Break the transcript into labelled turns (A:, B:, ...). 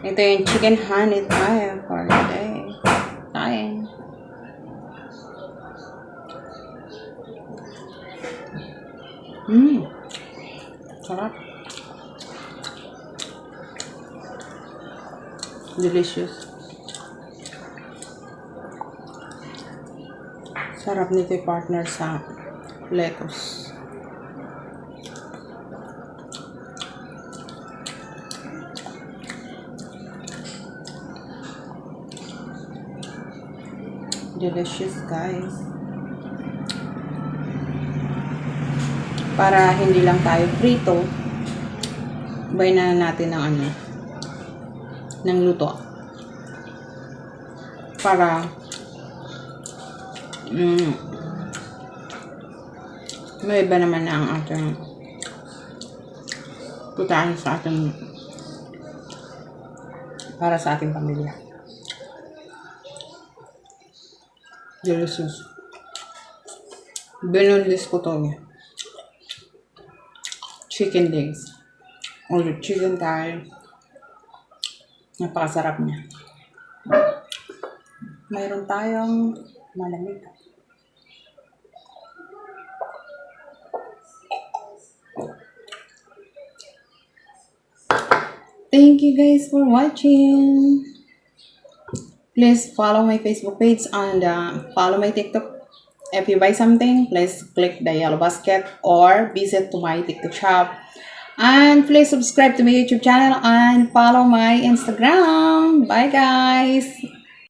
A: Ito yung chicken honey tayo for today. Kain. Sarap. Delicious. Sarap nito yung partner sa lettuce. Delicious, guys. Para hindi lang tayo prito, buy na natin ng ng luto. Para may iba naman na ang ating putaan sa ating para sa ating pamilya. Delicious. Binundis ko to. Chicken legs. Or chicken thigh. Napakasarap niya. Mayroon tayong malamig. Thank you guys for watching. Please follow my Facebook page and follow my TikTok. If you buy something, please click the yellow basket or visit to my TikTok shop. And please subscribe to my YouTube channel and follow my Instagram. Bye guys!